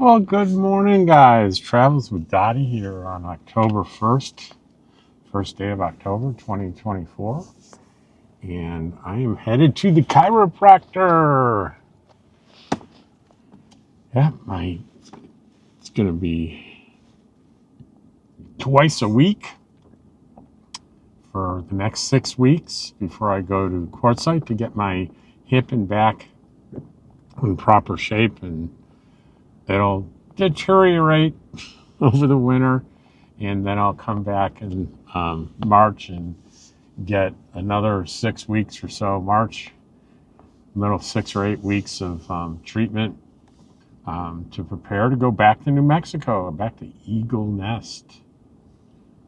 Well, good morning, guys. Travels with Dottie here on October 1st, first day of October 2024. And I am headed to the chiropractor. Yeah, it's going to be twice a week for the next 6 weeks before I go to Quartzsite to get my hip and back in proper shape. And it'll deteriorate over the winter. And then I'll come back in March and get another 6 weeks or so, March, little 6 or 8 weeks of treatment to prepare to go back to New Mexico, back to Eagle Nest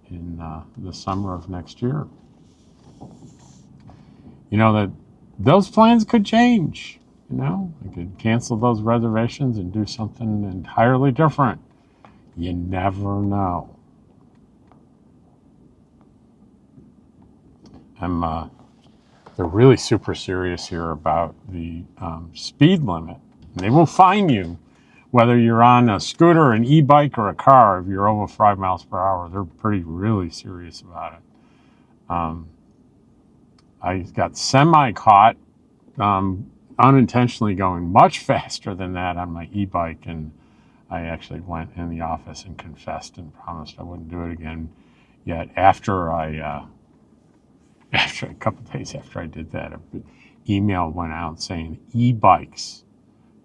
in the summer of next year. You know that those plans could change. I could cancel those reservations and do something entirely different. You never know. They're really super serious here about the speed limit. And they will fine you whether you're on a scooter, an e-bike, or a car. If you're over 5 miles per hour, they're really serious about it. I got semi-caught unintentionally going much faster than that on my e-bike, and I actually went in the office and confessed and promised I wouldn't do it again. Yet after a couple of days after I did that, an email went out saying e-bikes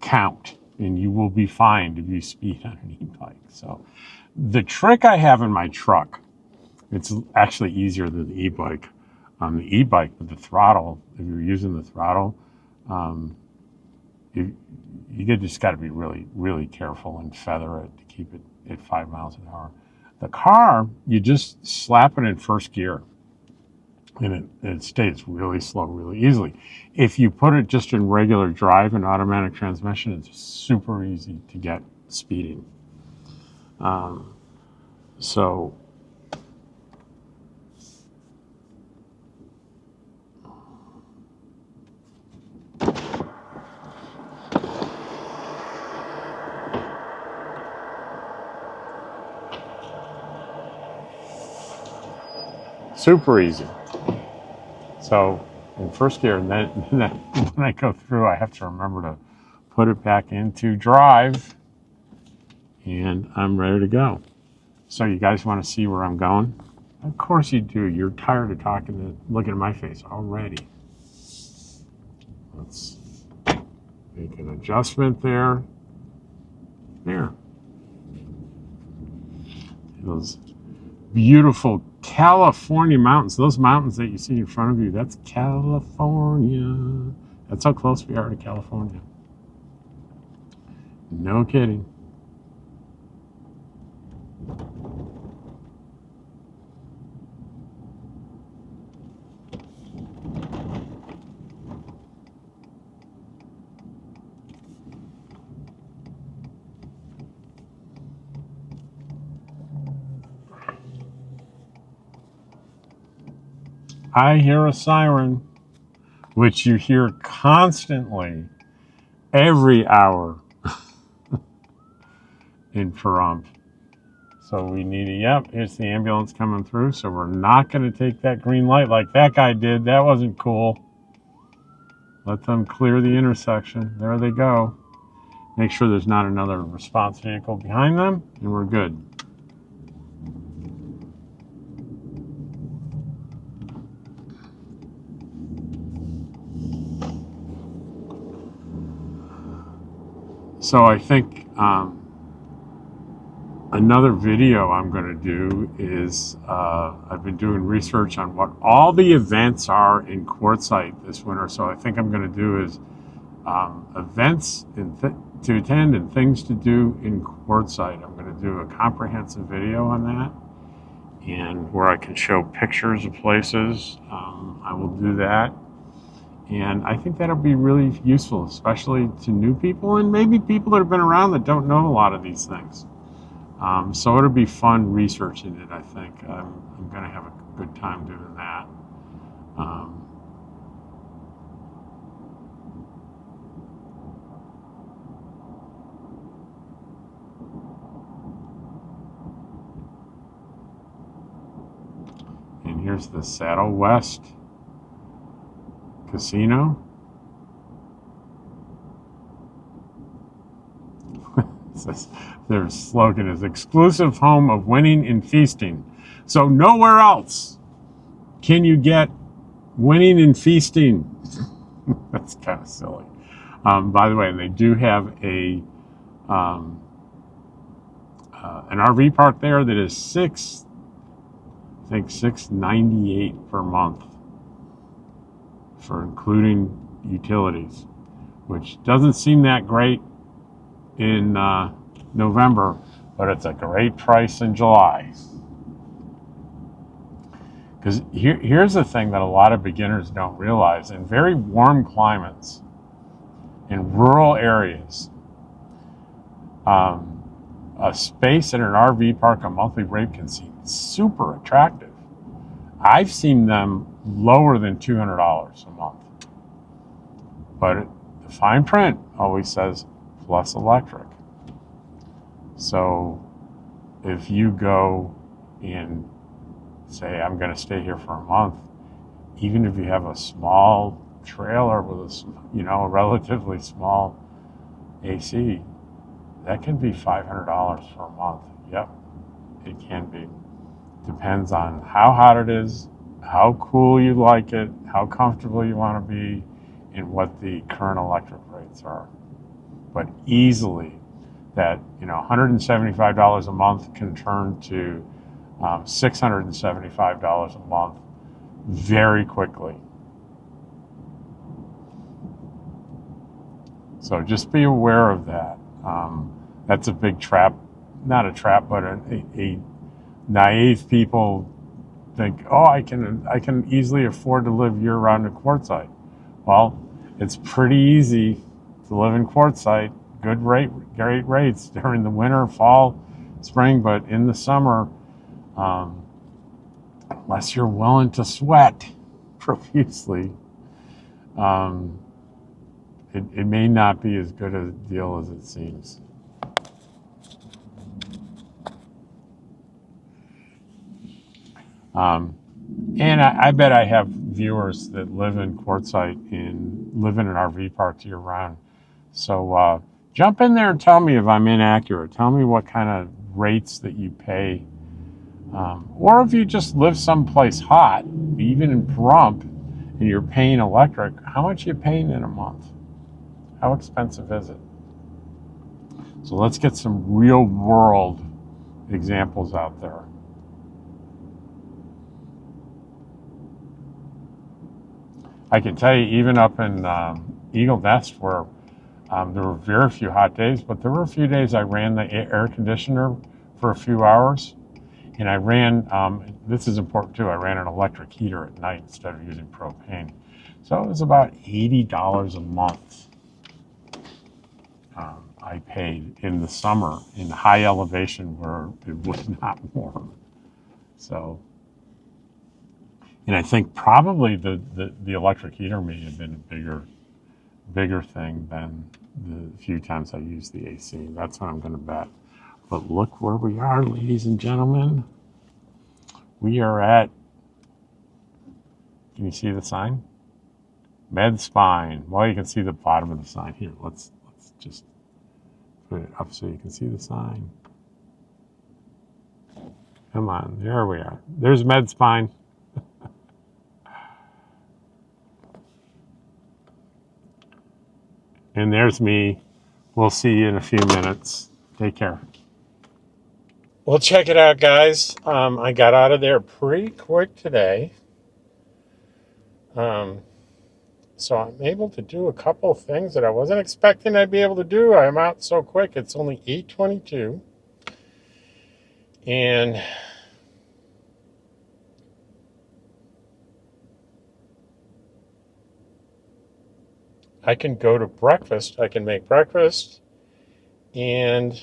count and you will be fined if you speed on an e-bike. So the trick I have in my truck, it's actually easier than the e-bike. The e-bike with the throttle, if you're using the throttle, you just got to be really, really careful and feather it to keep it at 5 miles an hour. The car, you just slap it in first gear and it stays really slow, really easily. If you put it just in regular drive and automatic transmission, it's super easy to get speeding. So super easy. So in first gear, and then when I go through, I have to remember to put it back into drive, and I'm ready to go. So you guys want to see where I'm going? Of course you do. You're tired of looking at my face already. Let's make an adjustment there. There. Those beautiful California mountains. Those mountains that you see in front of you, that's California. That's how close we are to California. No kidding. I hear a siren, which you hear constantly every hour in Pahrump. So we need here's the ambulance coming through. So we're not going to take that green light like that guy did. That wasn't cool. Let them clear the intersection. There they go. Make sure there's not another response vehicle behind them, and we're good. So I think another video I'm going to do is I've been doing research on what all the events are in Quartzsite this winter. So I think I'm going to do is events to attend and things to do in Quartzsite. I'm going to do a comprehensive video on that, and where I can show pictures of places. I will do that. And I think that'll be really useful, especially to new people and maybe people that have been around that don't know a lot of these things. So it'll be fun researching it, I think. I'm going to have a good time doing that. And here's the Saddle West Casino. Their slogan is exclusive home of winning and feasting. So nowhere else can you get winning and feasting. That's kind of silly. By the way, they do have an RV park there that is $698 per month for including utilities, which doesn't seem that great in November, but it's a great price in July. Because here's the thing that a lot of beginners don't realize: in very warm climates, in rural areas, a space in an RV park, a monthly rate can seem super attractive. I've seen them lower than $200 a month. But the fine print always says plus electric. So if you go and say, I'm going to stay here for a month, even if you have a small trailer with a relatively small AC, that can be $500 for a month. Yep, it can be. Depends on how hot it is, how cool you like it, how comfortable you want to be, and what the current electric rates are. But easily, that $175 a month can turn to $675 a month very quickly. So just be aware of that. That's a big trap, not a trap, but a naive people think, oh, I can easily afford to live year-round in Quartzsite. Well, it's pretty easy to live in Quartzsite. Great rates during the winter, fall, spring, but in the summer, unless you're willing to sweat profusely, it may not be as good a deal as it seems. And I bet I have viewers that live in Quartzsite and live in an RV park year round. So jump in there and tell me if I'm inaccurate. Tell me what kind of rates that you pay. Or if you just live someplace hot, even in Pahrump, and you're paying electric, how much are you paying in a month? How expensive is it? So let's get some real world examples out there. I can tell you, even up in Eagle Nest, where there were very few hot days, but there were a few days I ran the air conditioner for a few hours. And I ran, this is important too, I ran an electric heater at night instead of using propane. So it was about $80 a month I paid in the summer in high elevation where it was not warm. So, and I think probably the electric heater may have been a bigger thing than the few times I used the AC. That's what I'm going to bet. But look where we are, ladies and gentlemen. We are at, can you see the sign? MedSpine. Well, you can see the bottom of the sign here. Let's just put it up so you can see the sign. Come on, there we are. There's MedSpine. And there's me. We'll see you in a few minutes. Take care. Well, check it out, guys. I got out of there pretty quick today. So I'm able to do a couple of things that I wasn't expecting I'd be able to do. I'm out so quick. It's only 8:22. And I can go to breakfast. I can make breakfast. And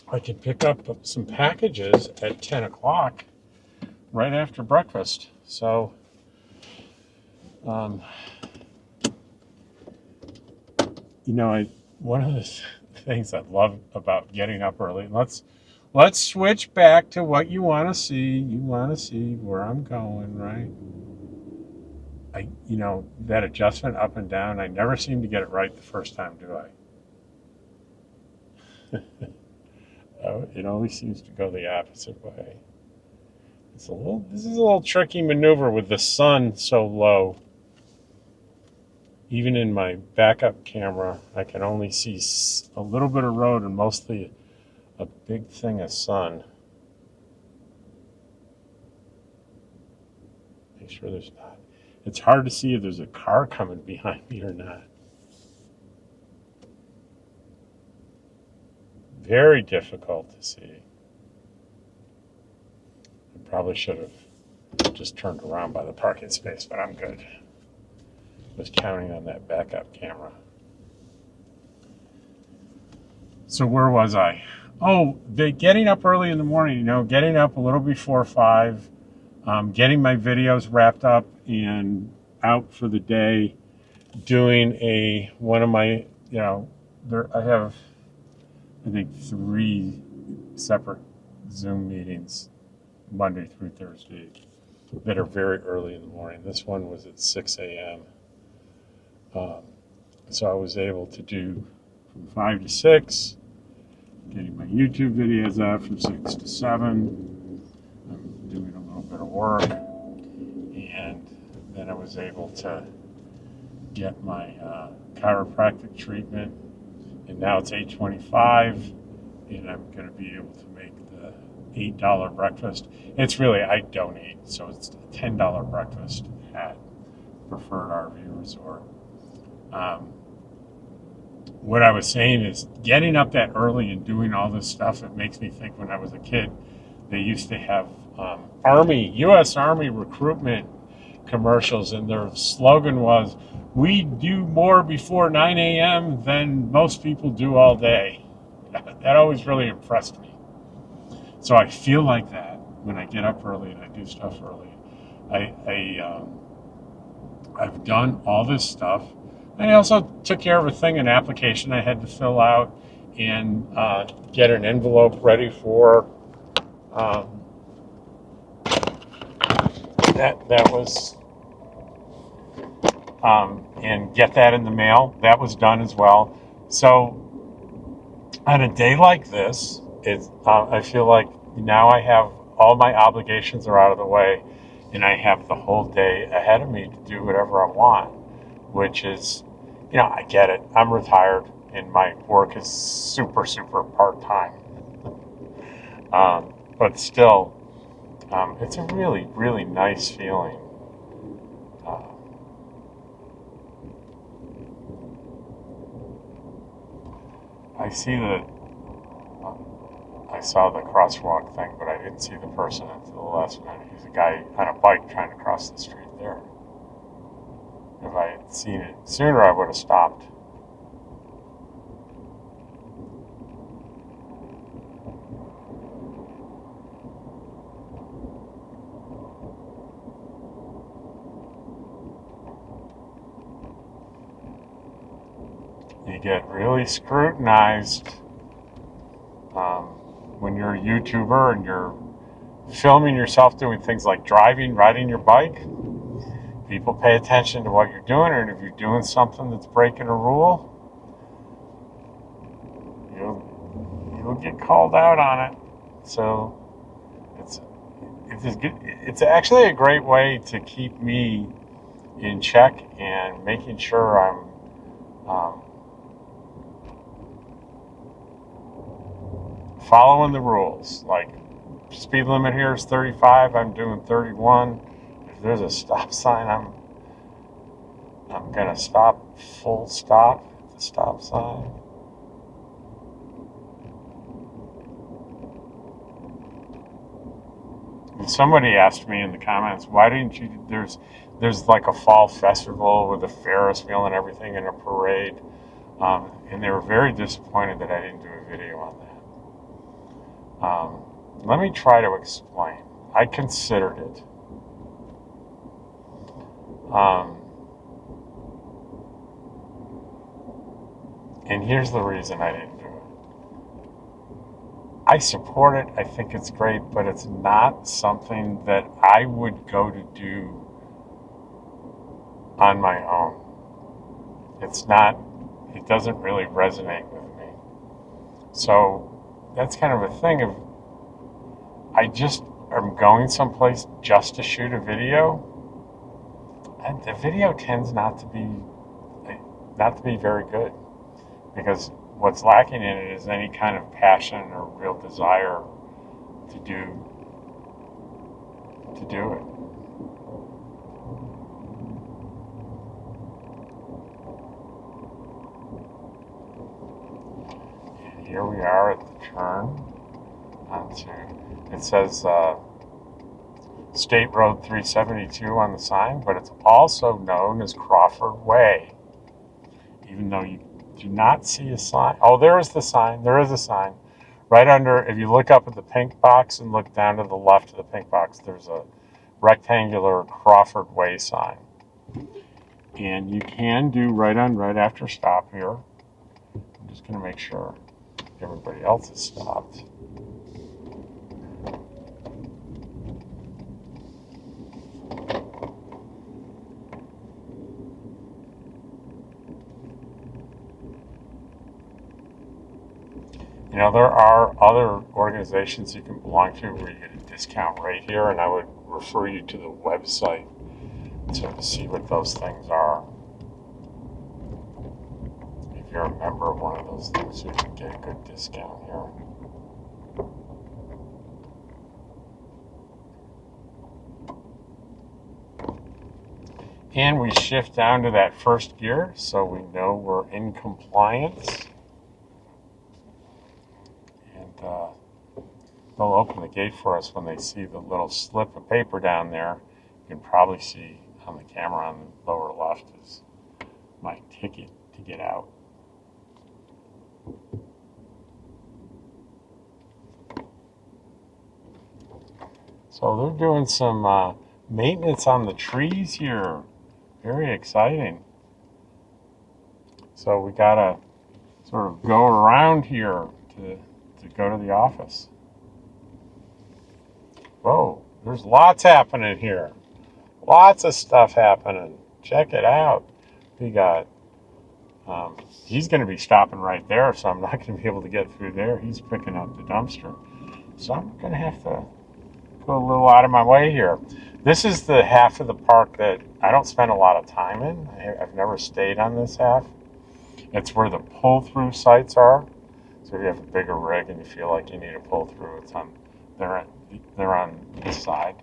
I can pick up some packages at 10 o'clock right after breakfast. So, one of the things I love about getting up early, let's let's switch back to what you want to see. You want to see where I'm going, right? That adjustment up and down, I never seem to get it right the first time, do I? Oh, it always seems to go the opposite way. This is a little tricky maneuver with the sun so low. Even in my backup camera, I can only see a little bit of road and mostly a big thing of sun. Make sure there's not. It's hard to see if there's a car coming behind me or not. Very difficult to see. I probably should have just turned around by the parking space, but I'm good. Was counting on that backup camera. So where was I? Oh, getting up early in the morning, getting up a little before 5, getting my videos wrapped up and out for the day, doing one of my, I have, I think, 3 separate Zoom meetings, Monday through Thursday, that are very early in the morning. This one was at 6 a.m. So I was able to do from 5 to 6, getting my YouTube videos out from 6 to 7. I'm doing a little bit of work, and then I was able to get my chiropractic treatment, and now it's 8:25, and I'm going to be able to make the $8 breakfast. It's really, I don't eat, so it's a $10 breakfast at Preferred RV Resort. What I was saying is getting up that early and doing all this stuff, it makes me think when I was a kid, they used to have U.S. Army recruitment commercials, and their slogan was, "We do more before 9 a.m. than most people do all day." That always really impressed me. So I feel like that when I get up early and I do stuff early. I've done all this stuff. I also took care of an application I had to fill out and get an envelope ready for. That was, and get that in the mail. That was done as well. So on a day like this, I feel like now I have all my obligations are out of the way, and I have the whole day ahead of me to do whatever I want, which is, I get it. I'm retired, and my work is super, super part-time. But still, it's a really, really nice feeling. I saw the crosswalk thing, but I didn't see the person until the last minute. He's a guy on a bike trying to cross the street there. If I had seen it sooner, I would have stopped. You get really scrutinized when you're a YouTuber and you're filming yourself doing things like driving, riding your bike. People pay attention to what you're doing, and if you're doing something that's breaking a rule, you'll get called out on it. So it's actually a great way to keep me in check and making sure I'm following the rules. Like, speed limit here is 35, I'm doing 31. If there's a stop sign, I'm gonna stop, full stop at the stop sign. And somebody asked me in the comments, why didn't you, there's like a fall festival with a Ferris wheel and everything and a parade. And they were very disappointed that I didn't do a video on that. Let me try to explain. I considered it. And here's the reason I didn't do I support it. I think it's great, but it's not something that I would go to do on my own. It doesn't really resonate with me. So that's kind of a thing of, I just am going someplace just to shoot a video, and the video tends not to be very good, because what's lacking in it is any kind of passion or real desire to do it. And here we are at the turn onto, it says State Road 372 on the sign, but it's also known as Crawford Way, even though you do not see a sign. Oh, there is the sign. There is a sign. Right under, if you look up at the pink box and look down to the left of the pink box, there's a rectangular Crawford Way sign. And you can do right after stop here. I'm just going to make sure everybody else is stopped. You know, there are other organizations you can belong to where you get a discount rate here, and I would refer you to the website to see what those things are. If you're a member of one of those things, you can get a good discount here. And we shift down to that first gear so we know we're in compliance. They'll open the gate for us when they see the little slip of paper down there. You can probably see on the camera on the lower left is my ticket to get out. So they're doing some maintenance on the trees here. Very exciting. So we gotta sort of go around here to go to the office. Whoa, there's lots happening here. Lots of stuff happening. Check it out. We got, he's going to be stopping right there, so I'm not going to be able to get through there. He's picking up the dumpster. So I'm going to have to go a little out of my way here. This is the half of the park that I don't spend a lot of time in. I've never stayed on this half. It's where the pull-through sites are. So if you have a bigger rig and you feel like you need a pull-through, they're on this side.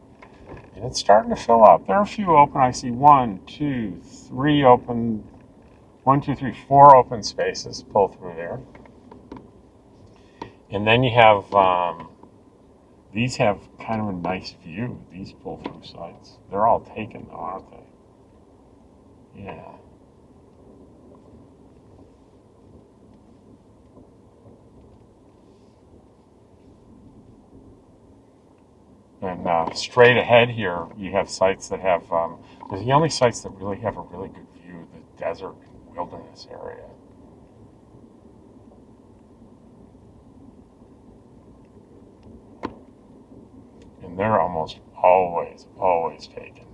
And it's starting to fill up. There are a few open. I see 4 open spaces pull through there. And then you have, these have kind of a nice view, these pull-through sites. They're all taken though, aren't they? Yeah. And straight ahead here, you have sites that have, they're the only sites that really have a really good view of the desert and wilderness area. And they're almost always taken.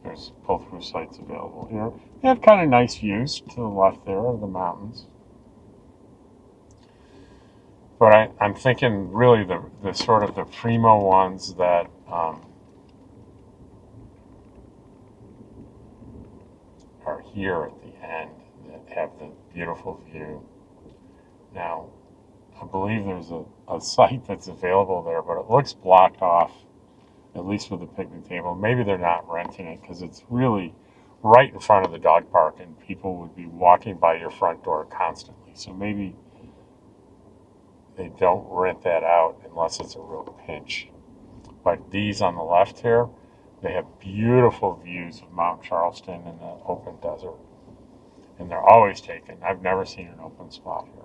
There's pull-through sites available here. They have kind of nice views to the left there of the mountains. But I'm thinking really the sort of the primo ones that are here at the end that have the beautiful view. Now, I believe there's a site that's available there, but it looks blocked off, at least with the picnic table. Maybe they're not renting it because it's really right in front of the dog park and people would be walking by your front door constantly. So maybe they don't rent that out unless it's a real pinch. But these on the left here, they have beautiful views of Mount Charleston and the open desert. And they're always taken. I've never seen an open spot here.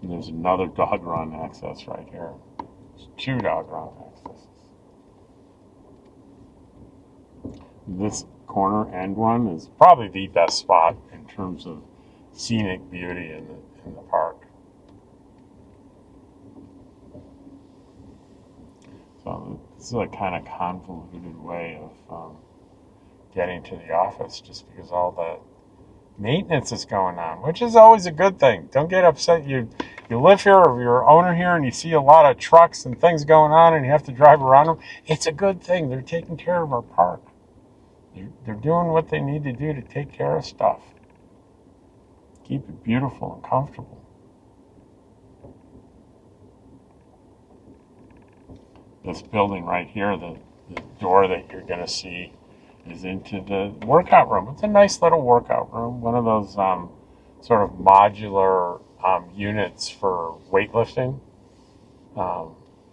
And there's another dog run access right here. There's 2 dog run accesses. this corner end one is probably the best spot in terms of scenic beauty in the park. So this is a kind of convoluted way of getting to the office, just because all the maintenance is going on, which is always a good thing. Don't get upset. You live here, or you're owner here, and you see a lot of trucks and things going on, and you have to drive around them. It's a good thing. They're taking care of our park. They're doing what they need to do to take care of stuff. Keep it beautiful and comfortable. This building right here, the door that you're going to see is into the workout room. It's a nice little workout room, one of those sort of modular units for weightlifting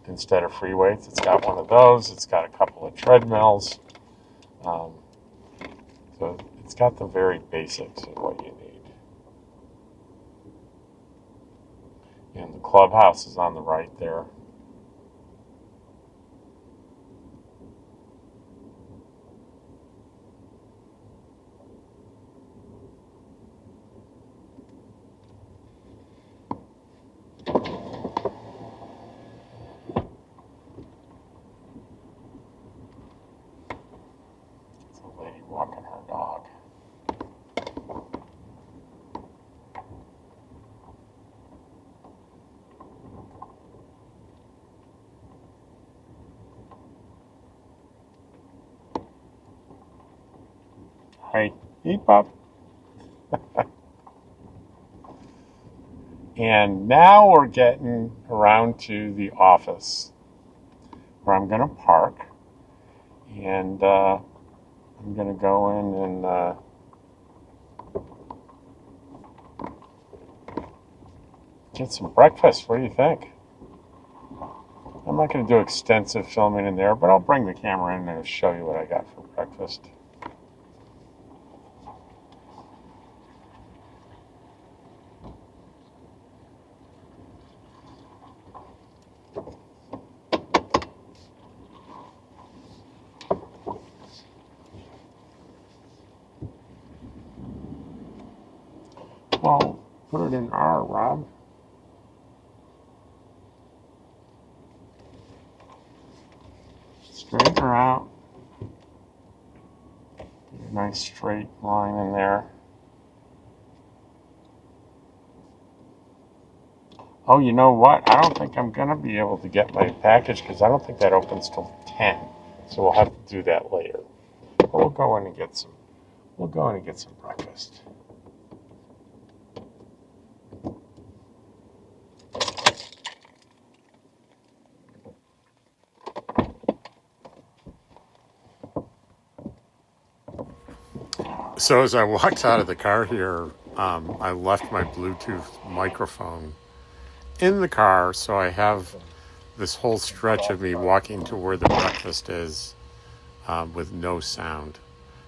instead of free weights. It's got one of those. It's got a couple of treadmills. So it's got the very basics of what you need. And the clubhouse is on the right there. It's a lady walking her dog. Hi, eat pup. And now we're getting around to the office where I'm going to park. And I'm going to go in and get some breakfast. What do you think? I'm not going to do extensive filming in there, but I'll bring the camera in and show you what I got for breakfast. Well, put it in R, Rob. Straighten her out. Get a nice straight line in there. Oh, you know what? I don't think I'm going to be able to get my package because I don't think that opens till 10. So we'll have to do that later. But we'll go in and get some breakfast. So as I walked out of the car here, I left my Bluetooth microphone in the car, so I have this whole stretch of me walking to where the breakfast is with no sound.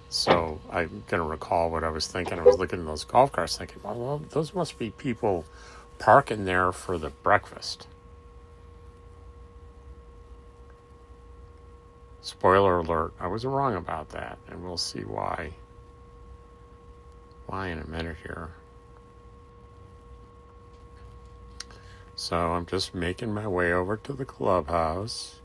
So I'm going to recall what I was thinking. I was looking at those golf carts thinking, well, those must be people parking there for the breakfast. Spoiler alert, I was wrong about that, and we'll see why. Why in a minute here. So I'm just making my way over to the clubhouse.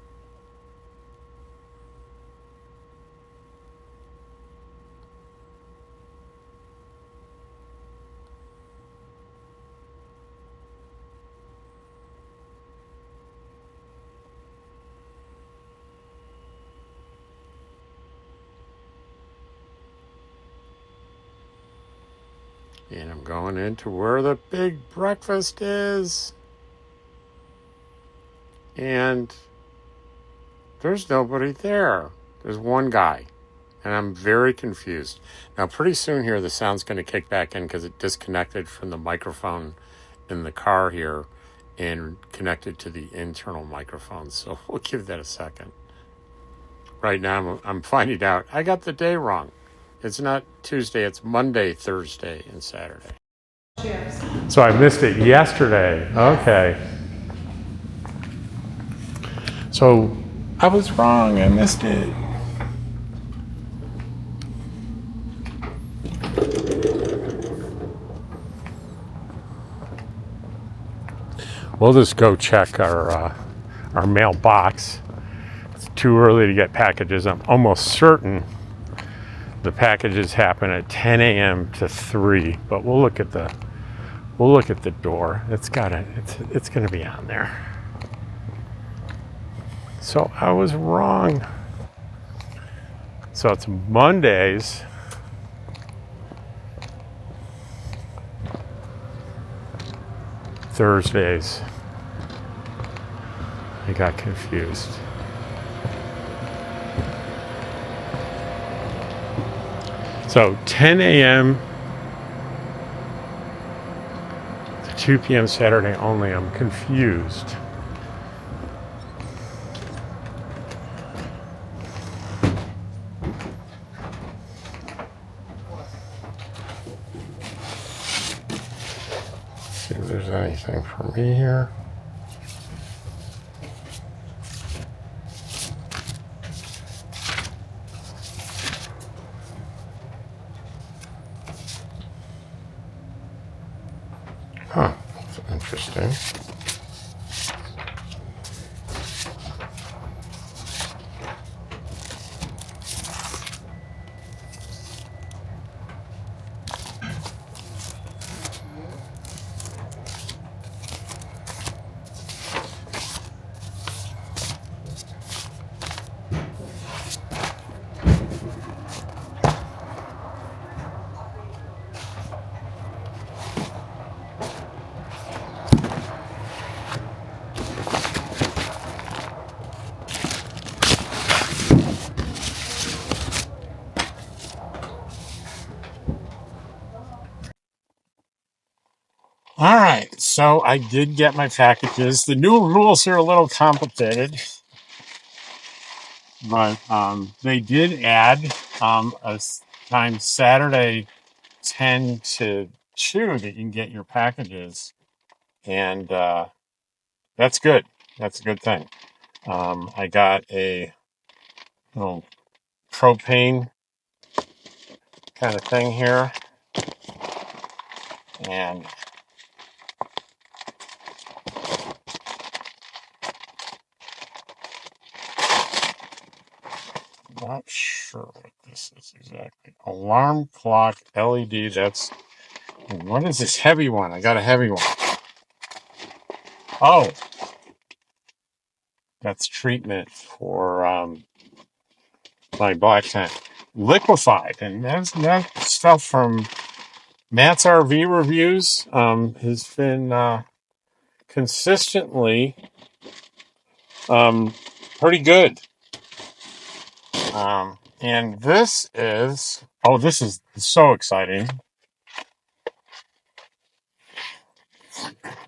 And I'm going into where the big breakfast is. And there's nobody there. There's one guy. And I'm very confused. Now, pretty soon here, the sound's going to kick back in because it disconnected from the microphone in the car here and connected to the internal microphone. So we'll give that a second. Right now, I'm finding out I got the day wrong. It's not Tuesday, it's Monday, Thursday, and Saturday. Cheers. So I missed it yesterday. Okay. So I was wrong. I missed it. we'll just go check our mailbox. It's too early to get packages. I'm almost certain the packages happen at 10 a.m. to 3, but we'll look at the door. It's gonna be on there. So I was wrong. So it's Mondays, Thursdays. I got confused. So 10 a.m. to 2 p.m. Saturday only. I'm confused. See if there's anything for me here. Huh, that's interesting. All right, so I did get my packages. The new rules are a little complicated, but they did add time Saturday 10 to 2 that you can get your packages, and that's good. That's a good thing. I got a little propane kind of thing here, and I'm not sure what this is exactly. Alarm clock LED. What is this heavy one? I got a heavy one. Oh, that's treatment for my black tank. Liquefied. And that's that stuff from Matt's RV reviews has been consistently pretty good. And this is so exciting.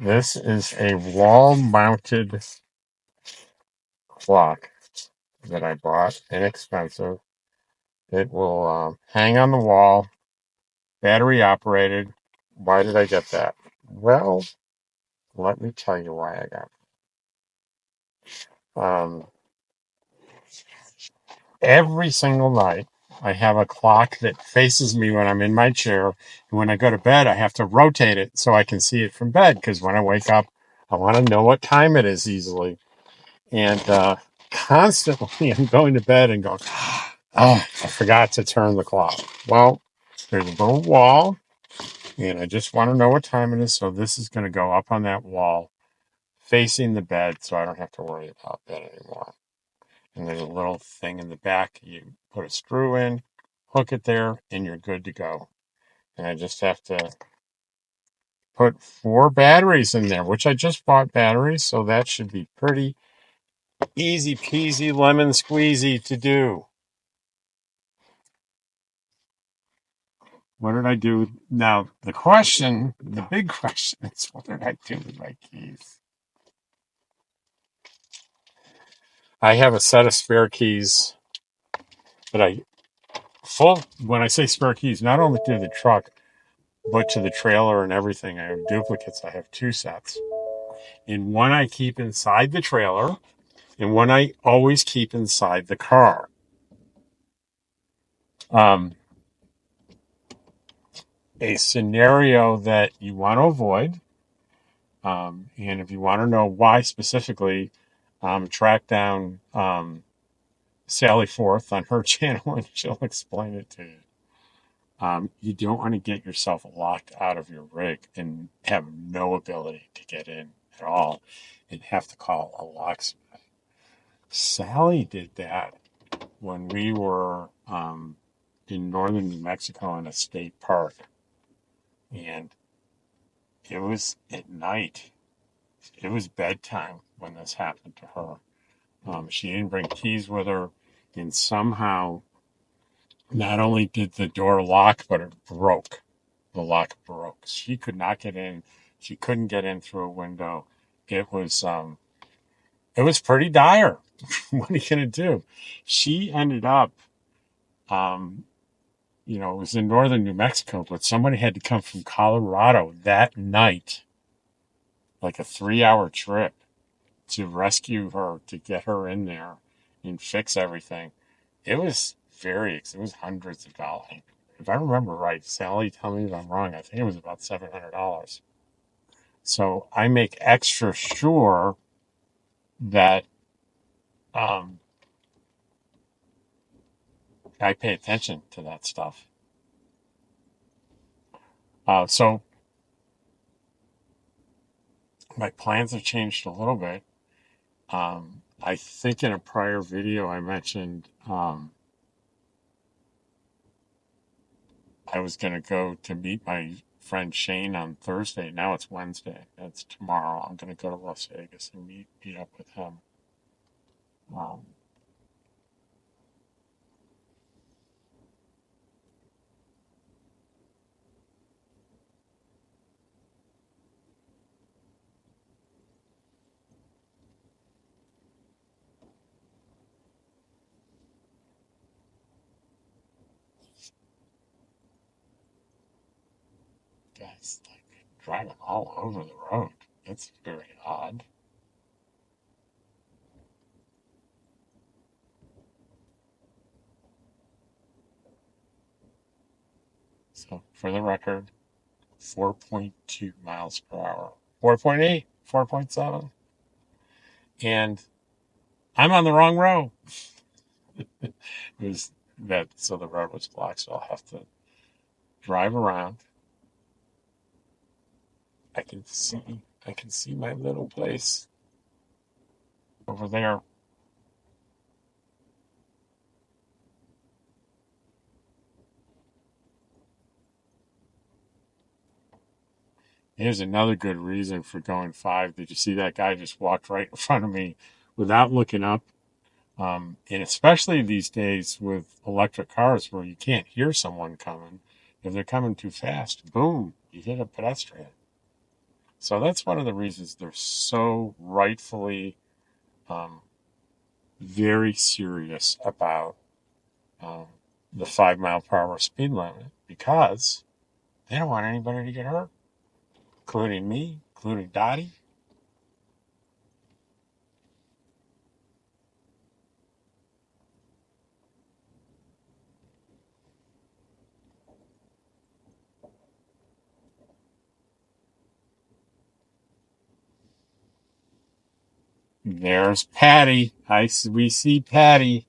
This is a wall mounted clock that I bought, inexpensive. It will hang on the wall, battery operated. Why did I get that? Well, let me tell you why I got it. Every single night, I have a clock that faces me when I'm in my chair. And when I go to bed, I have to rotate it so I can see it from bed. Because when I wake up, I want to know what time it is easily. And constantly, I'm going to bed and going, oh, I forgot to turn the clock. Well, there's a little wall, and I just want to know what time it is. So this is going to go up on that wall facing the bed so I don't have to worry about that anymore. And there's a little thing in the back. You put a screw in, hook it there, and you're good to go. And I just have to put 4 batteries in there, which I just bought batteries, so that should be pretty easy peasy lemon squeezy to do. What did I do? Now, the big question is, what did I do with my keys? I have a set of spare keys that when I say spare keys, not only to the truck, but to the trailer and everything. I have duplicates. I have 2 sets. And one I keep inside the trailer, and one I always keep inside the car. A scenario that you want to avoid And if you want to know why specifically, track down Sally Forth on her channel and she'll explain it to you. You don't want to get yourself locked out of your rig and have no ability to get in at all and have to call a locksmith. Sally did that when we were in northern New Mexico in a state park. And it was at night. It was bedtime when this happened to her. She didn't bring keys with her. And somehow, not only did the door lock, but it broke. The lock broke. She could not get in. She couldn't get in through a window. It was it was pretty dire. What are you gonna do? She ended up, um, it was in northern New Mexico, but somebody had to come from Colorado that night, like a 3 hour trip, to rescue her, to get her in there and fix everything. It was hundreds of dollars. If I remember right, Sally, tell me if I'm wrong, I think it was about $700. So I make extra sure that um, I pay attention to that stuff. So my plans have changed a little bit. I think in a prior video I mentioned I was going to go to meet my friend Shane on Thursday. Now it's Wednesday. It's tomorrow. I'm going to go to Las Vegas and meet up with him. Um, Guys, like driving all over the road. It's very odd. So for the record, 4.2 miles per hour. 4.8, 4.7. And I'm on the wrong row. It was that, so the road was blocked, so I'll have to drive around. I can see my little place over there. Here's another good reason for going 5. Did you see that guy just walked right in front of me without looking up? And especially these days with electric cars where you can't hear someone coming. If they're coming too fast, boom, you hit a pedestrian. So that's one of the reasons they're so rightfully um, very serious about um, the 5 mile per hour speed limit because they don't want anybody to get hurt, including me, including Dottie. There's Patty. We see Patty.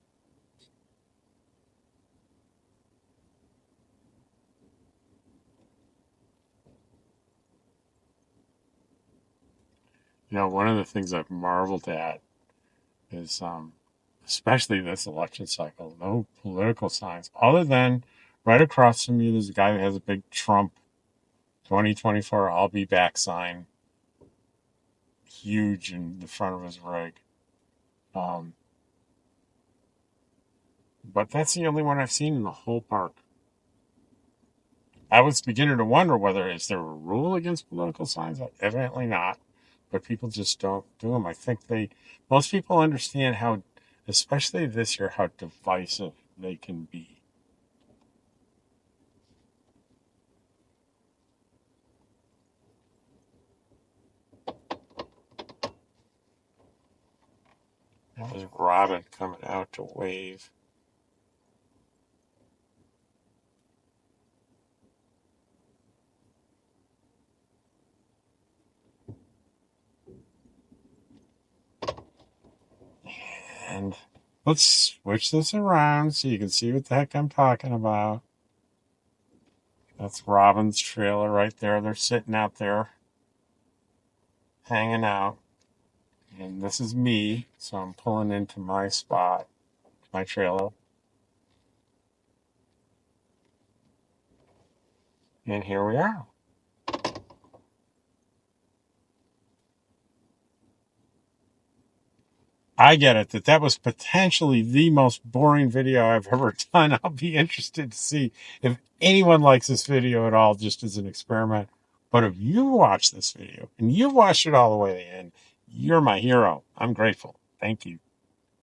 One of the things I've marveled at is, especially this election cycle, no political signs other than right across from you. There's a guy that has a big Trump 2024 I'll be back sign, huge in the front of his rig. Um, but that's the only one I've seen in the whole park. I was beginning to wonder whether is there a rule against political signs. Evidently not, but people just don't do them. I think most people understand how, especially this year, how divisive they can be. That was Robin coming out to wave. And let's switch this around so you can see what the heck I'm talking about. That's Robin's trailer right there. They're sitting out there hanging out. And this is me, so I'm pulling into my spot, my trailer. And here we are. I get it that was potentially the most boring video I've ever done. I'll be interested to see if anyone likes this video at all, just as an experiment. But if you watch this video and you watched it all the way to the end, you're my hero. I'm grateful. Thank you.